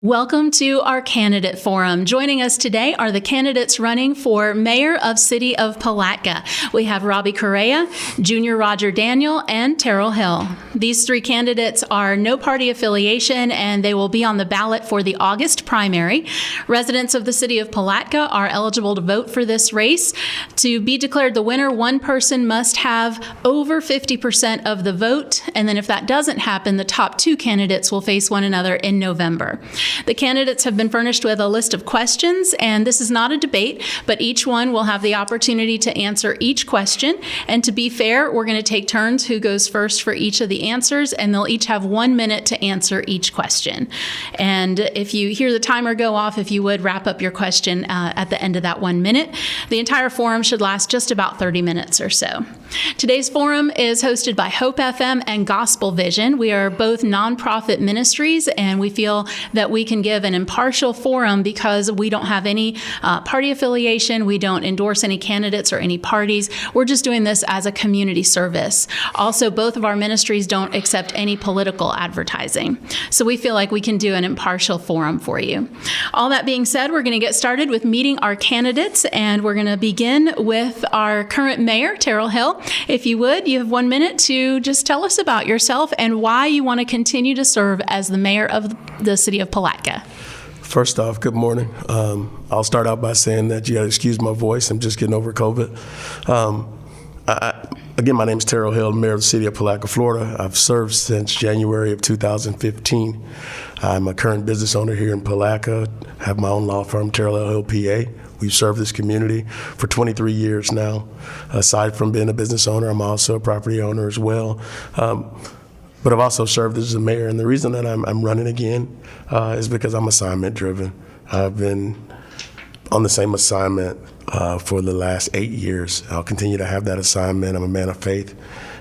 Welcome to our candidate forum. Joining us today are the candidates running for mayor of City of Palatka. We have Robbi Correa, Junior Roger Daniel, and Terrill Hill. These three candidates are no party affiliation, and they will be on the ballot for the August primary. Residents of the City of Palatka are eligible to vote for this race. To be declared the winner, one person must have over 50% of the vote, and then if that doesn't happen, the top two candidates will face one another in November. The candidates have been furnished with a list of questions, and this is not a debate, but each one will have the opportunity to answer each question. And to be fair, we're going to take turns who goes first for each of the answers, and they'll each have 1 minute to answer each question. And if you hear the timer go off, if you would wrap up your question at the end of that 1 minute. The entire forum should last just about 30 minutes or so. Today's forum is hosted by Hope FM and Gospel Vision. We are both nonprofit ministries, and we feel that we can give an impartial forum because we don't have any party affiliation. We don't endorse any candidates or any parties. We're just doing this as a community service. Also, both of our ministries don't accept any political advertising. So we feel like we can do an impartial forum for you. All that being said, we're going to get started with meeting our candidates, and we're going to begin with our current mayor, Terrill Hill. If you would, you have 1 minute to just tell us about yourself and why you want to continue to serve as the mayor of the City of Palatka. First off, good morning. I'll start out by saying that you got to excuse my voice. I'm just getting over COVID. Again, my name is Terrill Hill, mayor of the City of Palatka, Florida. I've served since January of 2015. I'm a current business owner here in Palatka. I have my own law firm, Terrill Hill, PA. We've served this community for 23 years now. Aside from being a business owner, I'm also a property owner as well. But I've also served as a mayor, and the reason that I'm running again is because I'm assignment driven. I've been on the same assignment for the last 8 years. I'll continue to have that assignment. I'm a man of faith,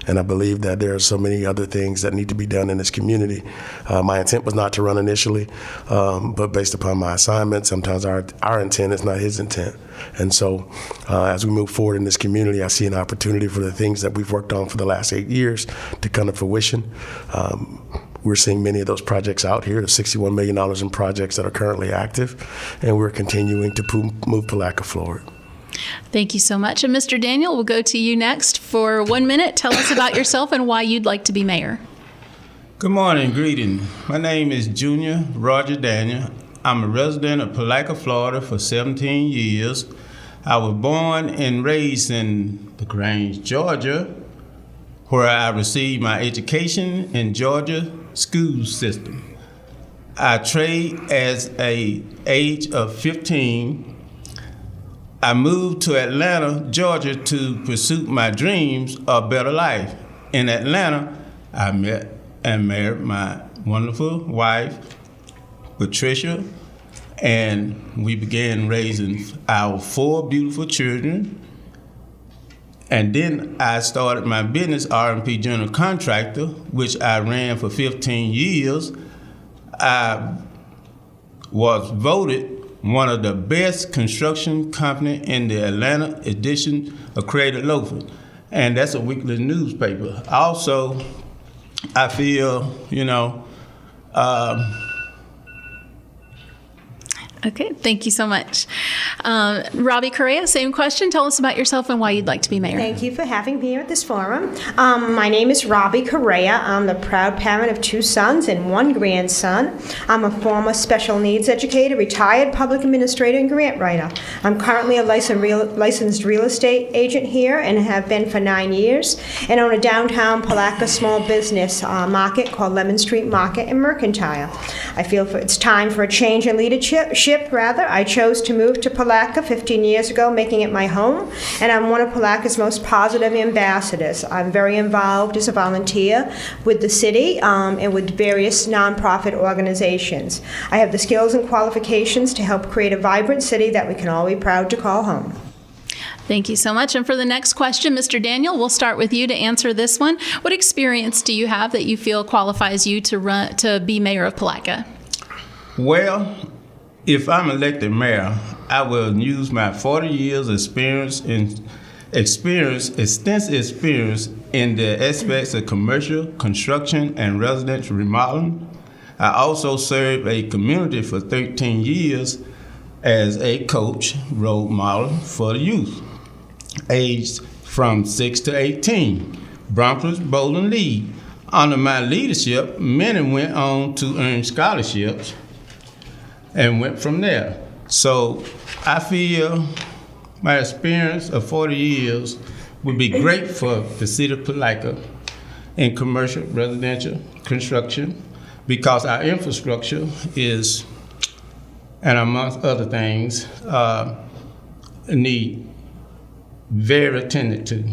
and I believe that there are so many other things that need to be done in this community. My intent was not to run initially, but based upon my assignment, sometimes our intent is not his intent. And so as we move forward in this community, I see an opportunity for the things that we've worked on for the last 8 years to come to fruition. We're seeing many of those projects out here, the $61 million in projects that are currently active, and we're continuing to move Palatka forward. Thank you so much. And Mr. Daniel, we'll go to you next for 1 minute. Tell us about yourself and why you'd like to be mayor. Good morning, greetings. My name is Junior Roger Daniel. I'm a resident of Palatka, Florida for 17 years. I was born and raised in the Grange, Georgia, where I received my education in Georgia school system. I trained as an age of 15. I moved to Atlanta, Georgia to pursue my dreams of a better life. In Atlanta, I met and married my wonderful wife, Patricia, and we began raising our 4 beautiful children. And then I started my business, R&P General Contractor, which I ran for 15 years. I was voted one of the best construction company in the Atlanta edition of Creative Loafing, and that's a weekly newspaper. Also, I feel, Okay, thank you so much. Robbi Correa, same question. Tell us about yourself and why you'd like to be mayor. Thank you for having me here at this forum. My name is Robbi Correa. I'm the proud parent of 2 sons and 1 grandson. I'm a former special needs educator, retired public administrator, and grant writer. I'm currently a licensed real estate agent here and have been for 9 years, and own a downtown Palatka small business market called Lemon Street Market and Mercantile. I feel it's time for a change in leadership. I chose to move to Palatka 15 years ago, making it my home, and I'm one of Palatka's most positive ambassadors. I'm very involved as a volunteer with the city and with various nonprofit organizations. I have the skills and qualifications to help create a vibrant city that we can all be proud to call home. Thank you so much. And for the next question, Mr. Daniel, we'll start with you to answer this one. What experience do you have that you feel qualifies you to be mayor of Palatka? Well, if I'm elected mayor, I will use my 40 years extensive experience in the aspects of commercial, construction, and residential remodeling. I also served a community for 13 years as a coach, role model for the youth, aged from 6 to 18, Broncos Bowling League. Under my leadership, many went on to earn scholarships and went from there. So I feel my experience of 40 years would be great for the city of Palatka in commercial, residential construction, because our infrastructure is, and amongst other things, need very attended to.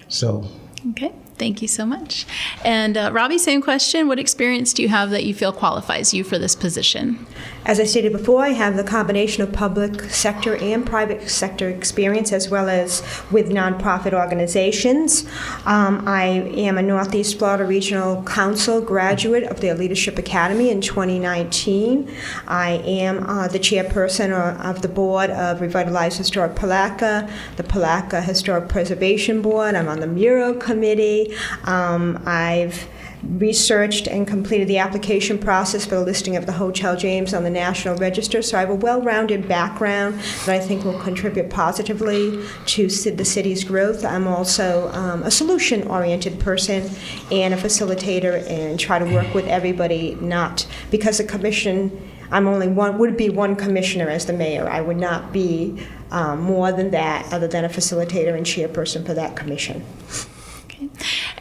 So. Okay, thank you so much. And Robbi, same question. What experience do you have that you feel qualifies you for this position? As I stated before, I have the combination of public sector and private sector experience, as well as with nonprofit organizations. I am a Northeast Florida Regional Council graduate of their Leadership Academy in 2019. I am the chairperson of the board of Revitalize Historic Palatka, the Palatka Historic Preservation Board. I'm on the Mural Committee. I've researched and completed the application process for the listing of the Hotel James on the National Register, so I have a well-rounded background that I think will contribute positively to the city's growth. I'm also a solution-oriented person and a facilitator, and try to work with everybody, not because the commission, I'm only would be one commissioner as the mayor. I would not be more than that, other than a facilitator and chairperson for that commission.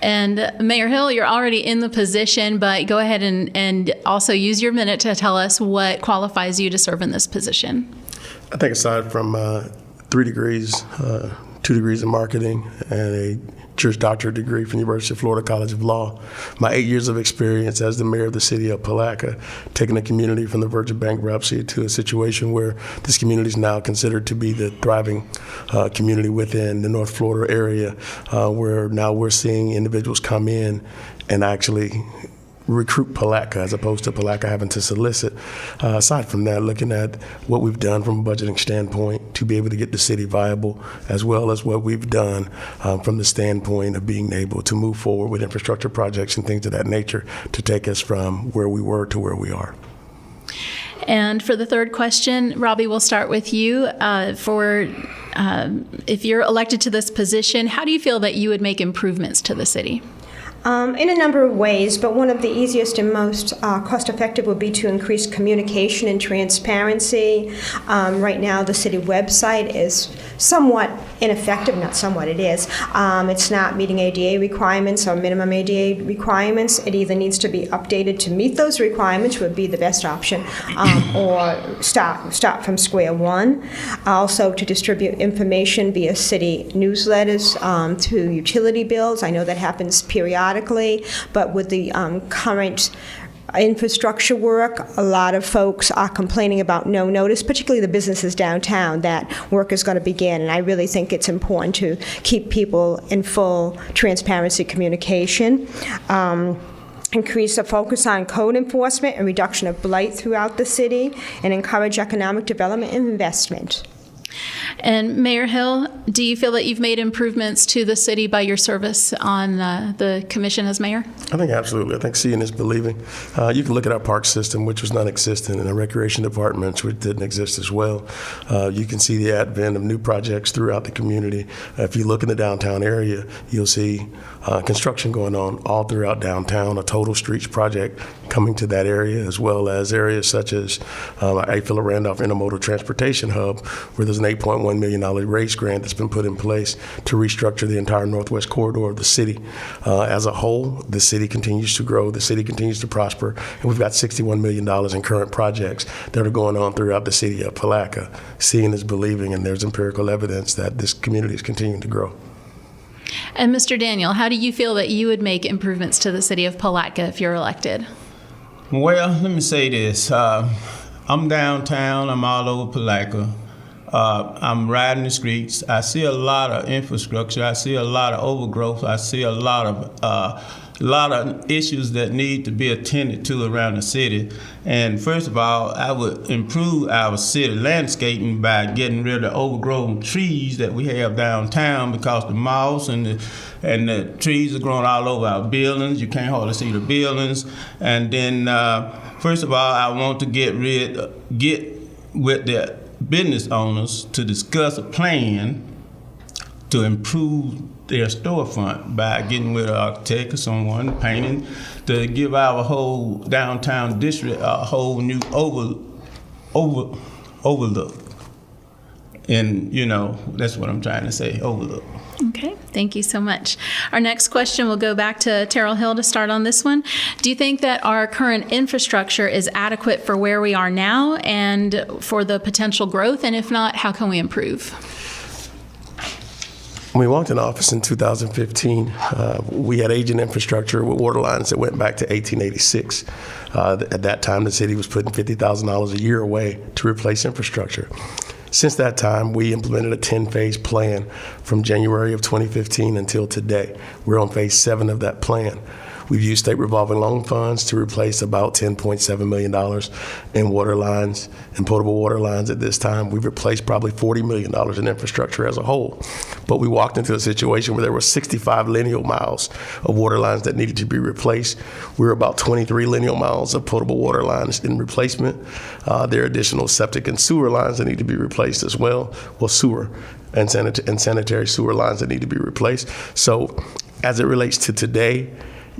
And Mayor Hill, you're already in the position, but go ahead and also use your minute to tell us what qualifies you to serve in this position. I think aside from 3 degrees, 2 degrees in marketing, and a Juris Doctorate degree from the University of Florida College of Law, my 8 years of experience as the mayor of the city of Palatka, taking a community from the verge of bankruptcy to a situation where this community is now considered to be the thriving community within the North Florida area, where now we're seeing individuals come in and actually recruit Palatka as opposed to Palatka having to solicit. Aside from that, looking at what we've done from a budgeting standpoint to be able to get the city viable, as well as what we've done from the standpoint of being able to move forward with infrastructure projects and things of that nature to take us from where we were to where we are. And for the third question, Robbi, we'll start with you. If you're elected to this position, how do you feel that you would make improvements to the city? In a number of ways, but one of the easiest and most cost-effective would be to increase communication and transparency. Right now, the city website is somewhat ineffective, not somewhat, it is. It's not meeting ADA requirements or minimum ADA requirements. It either needs to be updated to meet those requirements, would be the best option, or start from square one. Also, to distribute information via city newsletters through utility bills. I know that happens periodically, but with the current infrastructure work, a lot of folks are complaining about no notice, particularly the businesses downtown, that work is going to begin. And I really think it's important to keep people in full transparency communication. Increase the focus on code enforcement and reduction of blight throughout the city, and encourage economic development and investment. And Mayor Hill, do you feel that you've made improvements to the city by your service on the commission as mayor? I think absolutely. I think seeing is believing. You can look at our park system, which was non-existent, and our recreation departments, which didn't exist as well. You can see the advent of new projects throughout the community. If you look in the downtown area, you'll see construction going on all throughout downtown, a total streets project coming to that area, as well as areas such as Philip Randolph Intermodal Transportation Hub, where there's an $8.1 million race grant that's been put in place to restructure the entire northwest corridor of the city. As a whole, the city continues to grow, the city continues to prosper, and we've got $61 million in current projects that are going on throughout the city of Palatka. Seeing is believing, and there's empirical evidence that this community is continuing to grow. And Mr. Daniel, how do you feel that you would make improvements to the city of Palatka if you're elected? Well, let me say this. I'm downtown. I'm all over Palatka. I'm riding the streets. I see a lot of infrastructure. I see a lot of overgrowth. I see a lot of lot of issues that need to be attended to around the city. And first of all, I would improve our city landscaping by getting rid of overgrown trees that we have downtown, because the moss and the trees are growing all over our buildings. You can't hardly see the buildings. And then, first of all, I want to get with the business owners to discuss a plan to improve their storefront by getting with an architect or someone, painting, to give our whole downtown district a whole new overlook. And, that's what I'm trying to say, overlook. Okay, thank you so much. Our next question will go back to Terrill Hill to start on this one. Do you think that our current infrastructure is adequate for where we are now and for the potential growth? And if not, how can we improve? When we walked in office in 2015, we had aging infrastructure with water lines that went back to 1886. At that time, the city was putting $50,000 a year away to replace infrastructure. Since that time, we implemented a 10-phase plan from January of 2015 until today. We're on phase 7 of that plan. We've used state revolving loan funds to replace about $10.7 million in water lines and potable water lines at this time. We've replaced probably $40 million in infrastructure as a whole. But we walked into a situation where there were 65 lineal miles of water lines that needed to be replaced. We're about 23 lineal miles of potable water lines in replacement. There are additional septic and sewer lines that need to be replaced as well. Well, sewer and sanitary sewer lines that need to be replaced. So as it relates to today,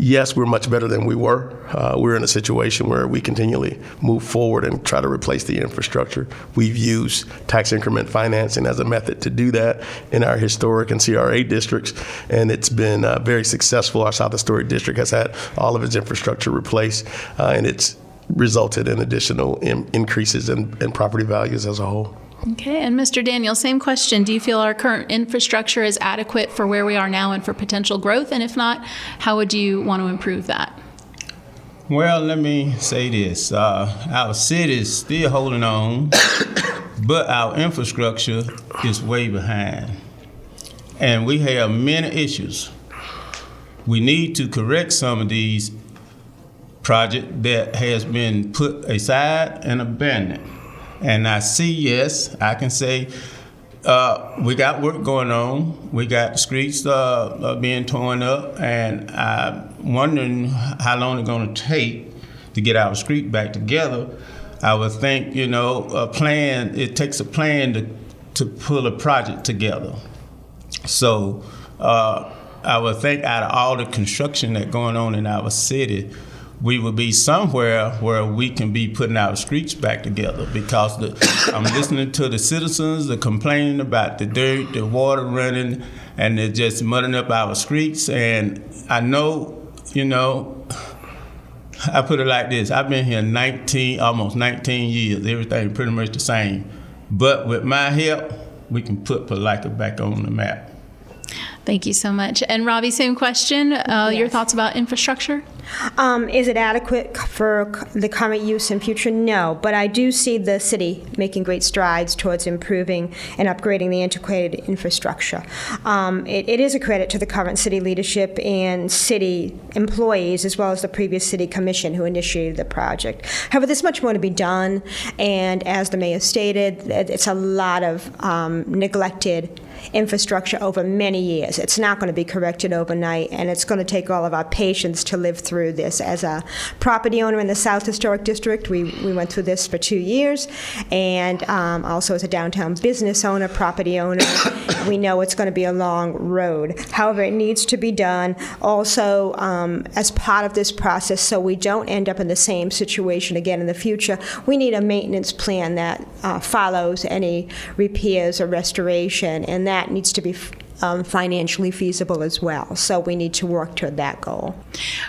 yes, we're much better than we were. We're in a situation where we continually move forward and try to replace the infrastructure. We've used tax increment financing as a method to do that in our historic and CRA districts, and it's been very successful. Our South Historic District has had all of its infrastructure replaced, and it's resulted in additional increases in property values as a whole. Okay, and Mr. Daniel, same question. Do you feel our current infrastructure is adequate for where we are now and for potential growth? And if not, how would you want to improve that? Well, let me say this. Our city is still holding on, but our infrastructure is way behind. And we have many issues. We need to correct some of these projects that has been put aside and abandoned. And I see, yes, I can say we got work going on. We got the streets being torn up, and I'm wondering how long it's going to take to get our street back together. I would think, a plan, it takes a plan to pull a project together. So I would think out of all the construction that's going on in our city, we will be somewhere where we can be putting our streets back together, because I'm listening to the citizens, they're complaining about the dirt, the water running, and they're just mudding up our streets. And I know, I put it like this. I've been here almost 19 years, everything pretty much the same. But with my help, we can put Palatka back on the map. Thank you so much. And Robbi, same question. Your thoughts about infrastructure? Is it adequate for the current use and future? No, but I do see the city making great strides towards improving and upgrading the antiquated infrastructure. It is a credit to the current city leadership and city employees, as well as the previous city commission who initiated the project. However, there's much more to be done, and as the mayor stated, it's a lot of neglected infrastructure over many years. It's not going to be corrected overnight, and it's going to take all of our patience to live through this. As a property owner in the South Historic District, we went through this for 2 years, and also as a downtown business owner, property owner, we know it's going to be a long road. However, it needs to be done also as part of this process, so we don't end up in the same situation again in the future. We need a maintenance plan that follows any repairs or restoration, and that needs to be financially feasible as well. So we need to work toward that goal.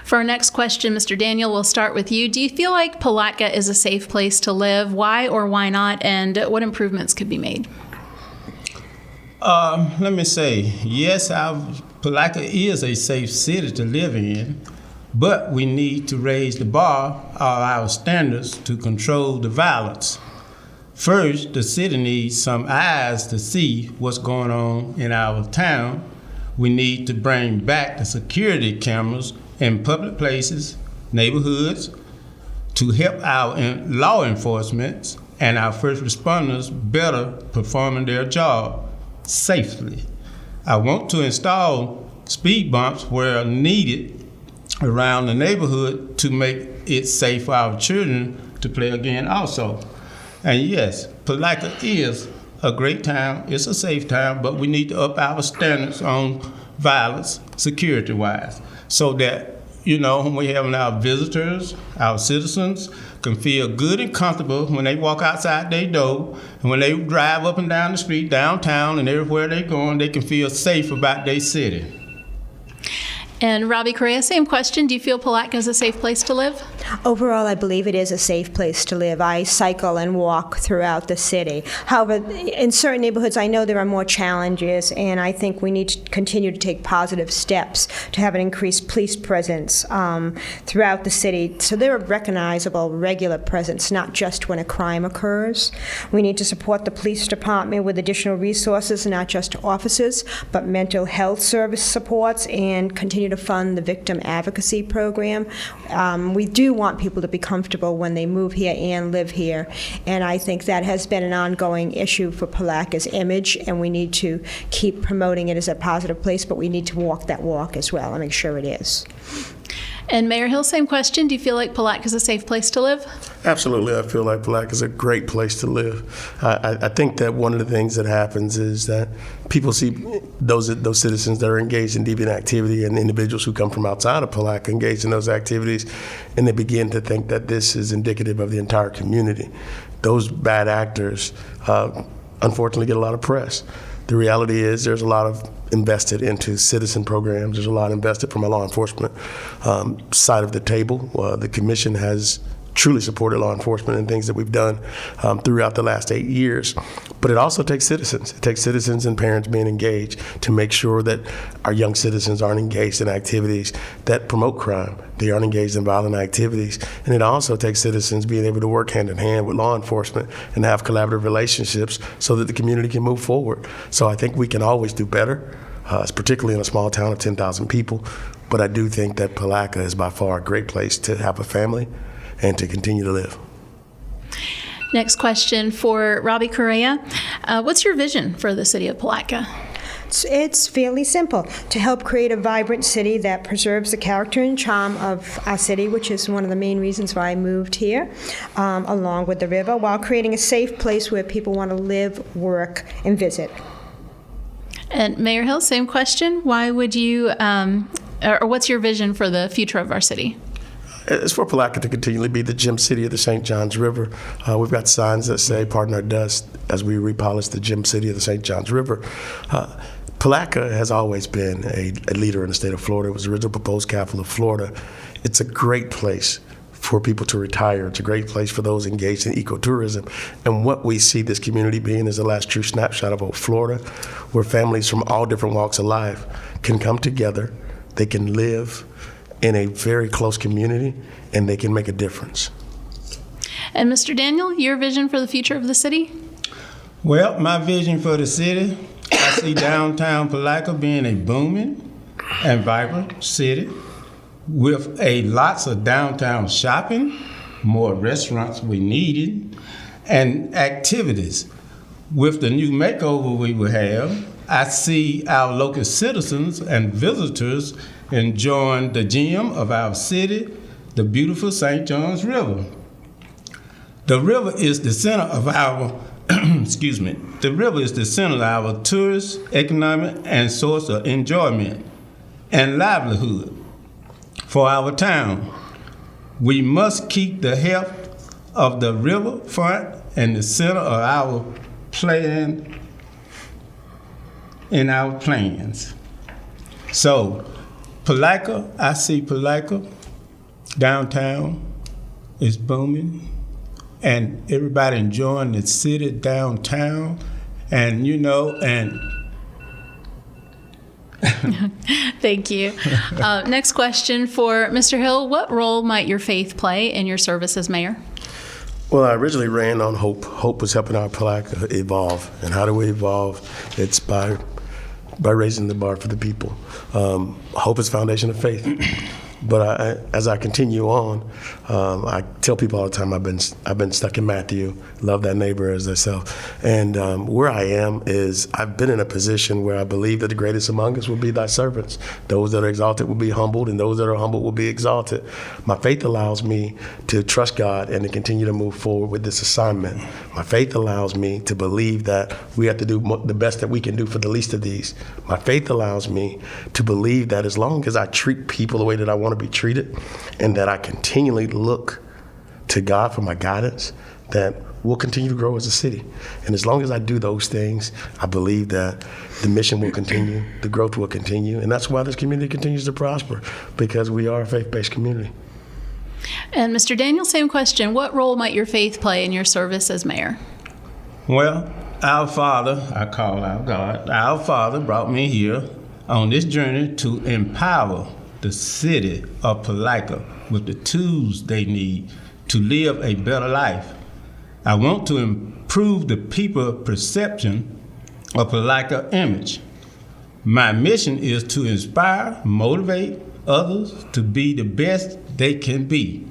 For our next question, Mr. Daniel, we'll start with you. Do you feel like Palatka is a safe place to live? Why or why not? And what improvements could be made? Let me say, yes, Palatka is a safe city to live in, but we need to raise the bar of our standards to control the violence. First, the city needs some eyes to see what's going on in our town. We need to bring back the security cameras in public places, neighborhoods, to help our law enforcement and our first responders better performing their job safely. I want to install speed bumps where needed around the neighborhood to make it safe for our children to play again also. And yes, Palatka is a great town, it's a safe town, but we need to up our standards on violence, security-wise, so that, when we have our visitors, our citizens can feel good and comfortable when they walk outside their door, and when they drive up and down the street, downtown, and everywhere they're going, they can feel safe about their city. And Robbi Correa, same question. Do you feel Palatka is a safe place to live? Overall, I believe it is a safe place to live. I cycle and walk throughout the city. However, in certain neighborhoods, I know there are more challenges, and I think we need to continue to take positive steps to have an increased police presence throughout the city, so they're a recognizable, regular presence, not just when a crime occurs. We need to support the police department with additional resources, not just officers, but mental health service supports, and continue to fund the victim advocacy program. We do want people to be comfortable when they move here and live here, and I think that has been an ongoing issue for Palatka's image, and we need to keep promoting it as a positive place, but we need to walk that walk as well and make sure it is. And Mayor Hill, same question. Do you feel like Palatka is a safe place to live? Absolutely. I feel like Palatka is a great place to live. I think that one of the things that happens is that people see those citizens that are engaged in deviant activity and individuals who come from outside of Palatka engaged in those activities, and they begin to think that this is indicative of the entire community. Those bad actors, unfortunately, get a lot of press. The reality is there's a lot of invested into citizen programs. There's a lot invested from a law enforcement side of the table. The commission has truly supported law enforcement and things that we've done throughout the last 8 years. But it also takes citizens. It takes citizens and parents being engaged to make sure that our young citizens aren't engaged in activities that promote crime. They aren't engaged in violent activities. And it also takes citizens being able to work hand in hand with law enforcement and have collaborative relationships so that the community can move forward. So I think we can always do better, particularly in a small town of 10,000 people. But I do think that Palatka is by far a great place to have a family and to continue to live. Next question for Robbi Correa. What's your vision for the city of Palatka? It's fairly simple: to help create a vibrant city that preserves the character and charm of our city, which is one of the main reasons why I moved here, along with the river, while creating a safe place where people want to live, work, and visit. And Mayor Hill, same question. Why would you, or what's your vision for the future of our city? It's for Palatka to continually be the gem city of the St. Johns River. We've got signs that say, "Pardon our dust," as we repolish the gem city of the St. Johns River. Palatka has always been a leader in the state of Florida. It was the original proposed capital of Florida. It's a great place for people to retire. It's a great place for those engaged in ecotourism. And what we see this community being is the last true snapshot of old Florida, where families from all different walks of life can come together, they can live in a very close community, and they can make a difference. And Mr. Daniel, your vision for the future of the city? Well, my vision for the city, I see downtown Palatka being a booming and vibrant city with lots of downtown shopping, more restaurants we needed, and activities. With the new makeover we will have, I see our local citizens and visitors enjoying the gem of our city, the beautiful St. Johns River. The river is the center of our, the river is the center of our tourist, economic, and source of enjoyment and livelihood for our town. We must keep the health of the riverfront and the center of our plan in our plans. So, Palatka, I see Palatka downtown is booming, and everybody enjoying the city downtown, and Thank you. Next question for Mr. Hill. What role might your faith play in your service as mayor? Well, I originally ran on hope. Hope was helping our Palatka evolve. And how do we evolve? It's by raising the bar for the people. Hope is the foundation of faith. But as I continue on, I tell people all the time I've been stuck in Matthew. Love that neighbor as thyself. And where I am is I've been in a position where I believe that the greatest among us will be thy servants. Those that are exalted will be humbled, and those that are humbled will be exalted. My faith allows me to trust God and to continue to move forward with this assignment. My faith allows me to believe that we have to do the best that we can do for the least of these. My faith allows me to believe that as long as I treat people the way that I want to be treated, and that I continually look to God for my guidance, that we'll continue to grow as a city. And as long as I do those things, I believe that the mission will continue, the growth will continue, and that's why this community continues to prosper, because we are a faith-based community. And Mr. Daniel, same question. What role might your faith play in your service as mayor? Well, our Father, I call our God, our Father brought me here on this journey to empower the city of Palatka with the tools they need to live a better life. I want to improve the people's perception of Palatka image. My mission is to inspire, motivate others to be the best they can be.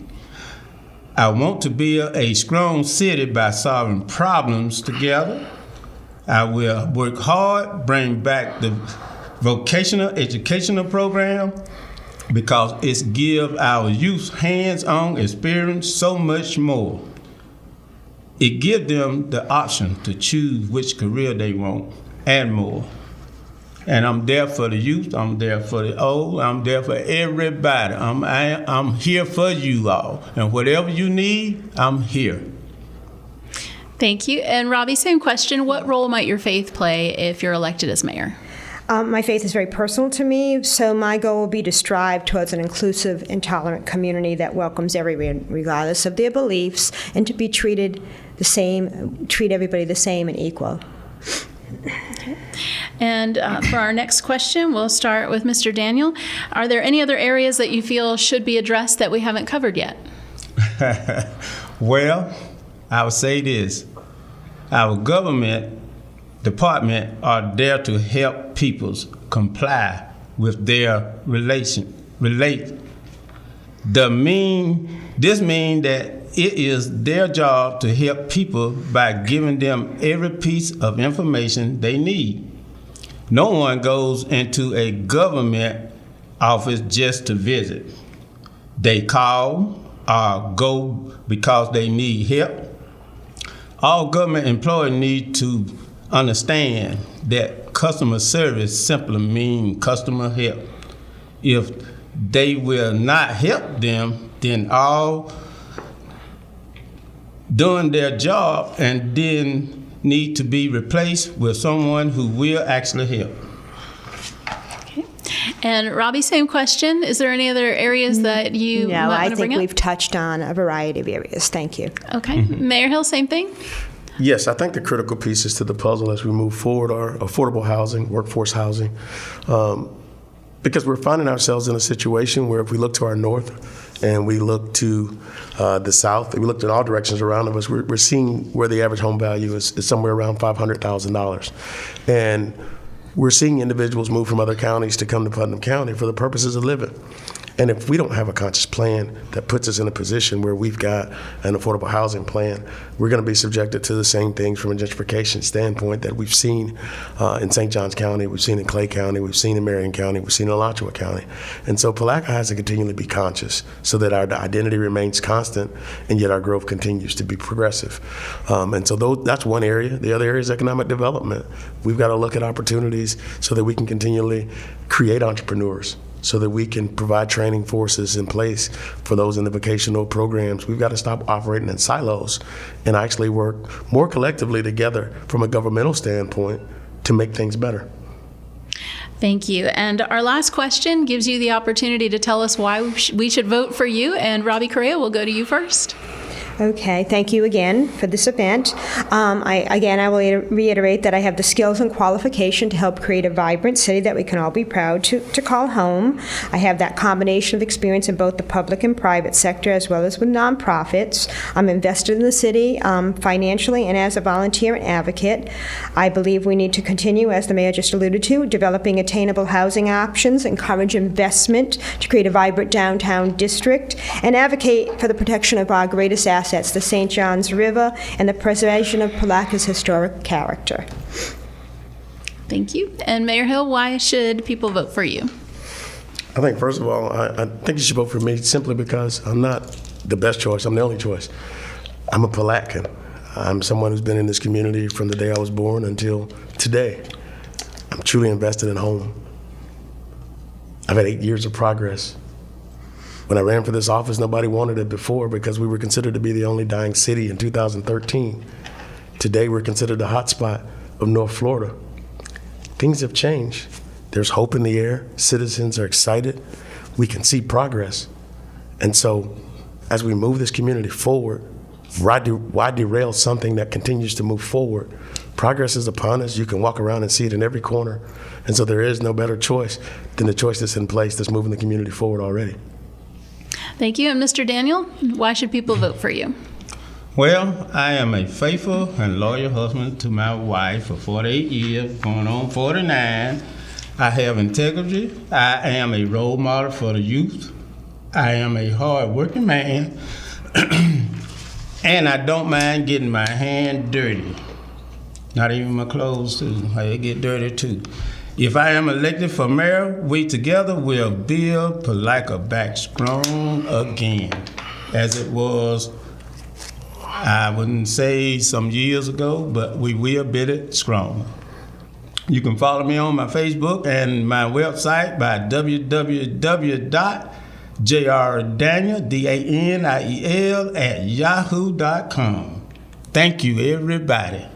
I want to build a strong city by solving problems together. I will work hard, bring back the vocational educational program, because it gives our youth hands-on experience so much more. It gives them the option to choose which career they want and more. And I'm there for the youth, I'm there for the old, I'm there for everybody. I'm here for you all. And whatever you need, I'm here. Thank you. And Robbi, same question. What role might your faith play if you're elected as mayor? My faith is very personal to me, so my goal will be to strive towards an inclusive and tolerant community that welcomes everyone, regardless of their beliefs, and to be treated the same, treat everybody the same and equal. And for our next question, we'll start with Mr. Daniel. Are there any other areas that you feel should be addressed that we haven't covered yet? Well, I would say this. Our government department are there to help people comply with their This means that it is their job to help people by giving them every piece of information they need. No one goes into a government office just to visit. They call or go because they need help. All government employees need to understand that customer service simply means customer help. If they will not help them, then all doing their job and then need to be replaced with someone who will actually help. Okay. And Robbi, same question. Is there any other areas that you might want to bring up? No, I think we've touched on a variety of areas. Thank you. Okay. Mayor Hill, same thing? Yes, I think the critical pieces to the puzzle as we move forward are affordable housing, workforce housing, because we're finding ourselves in a situation where if we look to our north and we look to the south, we look in all directions around of us, we're seeing where the average home value is somewhere around $500,000. And we're seeing individuals move from other counties to come to Putnam County for the purposes of living. And if we don't have a conscious plan that puts us in a position where we've got an affordable housing plan, we're going to be subjected to the same things from a gentrification standpoint that we've seen in St. Johns County, we've seen in Clay County, we've seen in Marion County, we've seen in Alachua County. And so Palatka has to continually be conscious so that our identity remains constant and yet our growth continues to be progressive. And so that's one area. The other area is economic development. We've got to look at opportunities so that we can continually create entrepreneurs, so that we can provide training forces in place for those in the vocational programs. We've got to stop operating in silos and actually work more collectively together from a governmental standpoint to make things better. Thank you. And our last question gives you the opportunity to tell us why we should vote for you. And Robbi Correa, we'll go to you first. Okay, thank you again for this event. I will reiterate that I have the skills and qualification to help create a vibrant city that we can all be proud to call home. I have that combination of experience in both the public and private sector, as well as with nonprofits. I'm invested in the city financially and as a volunteer and advocate. I believe we need to continue, as the mayor just alluded to, developing attainable housing options, encourage investment to create a vibrant downtown district, and advocate for the protection of our greatest assets, the St. Johns River, and the preservation of Palatka's historic character. Thank you. And Mayor Hill, why should people vote for you? I think, first of all, I think you should vote for me simply because I'm not the best choice. I'm the only choice. I'm a Palatkan. I'm someone who's been in this community from the day I was born until today. I'm truly invested in home. I've had 8 years of progress. When I ran for this office, nobody wanted it before because we were considered to be the only dying city in 2013. Today, we're considered the hotspot of North Florida. Things have changed. There's hope in the air. Citizens are excited. We can see progress. And so, as we move this community forward, why derail something that continues to move forward? Progress is upon us. You can walk around and see it in every corner. And so there is no better choice than the choice that's in place that's moving the community forward already. Thank you. And Mr. Daniel, why should people vote for you? Well, I am a faithful and loyal husband to my wife for 48 years, going on 49. I have integrity. I am a role model for the youth. I am a hard-working man. And I don't mind getting my hand dirty. Not even my clothes, too. They get dirty, too. If I am elected for mayor, we together will build Palatka back strong again, as it was, I wouldn't say some years ago, but we will build it strong. You can follow me on my Facebook and my website by www.jrdaniel@yahoo.com. Thank you, everybody.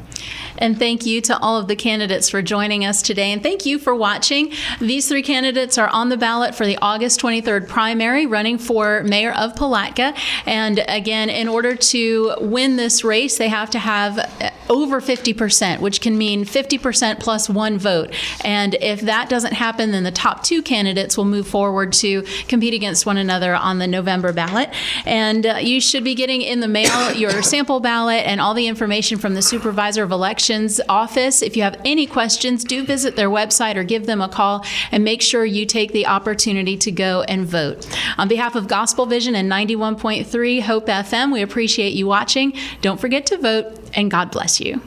And thank you to all of the candidates for joining us today. And thank you for watching. These three candidates are on the ballot for the August 23rd primary, running for mayor of Palatka. And again, in order to win this race, they have to have over 50%, which can mean 50% plus one vote. And if that doesn't happen, then the top two candidates will move forward to compete against one another on the November ballot. And you should be getting in the mail your sample ballot and all the information from the Supervisor of Elections office. If you have any questions, do visit their website or give them a call, and make sure you take the opportunity to go and vote. On behalf of Gospel Vision and 91.3 Hope FM, we appreciate you watching. Don't forget to vote, and God bless you.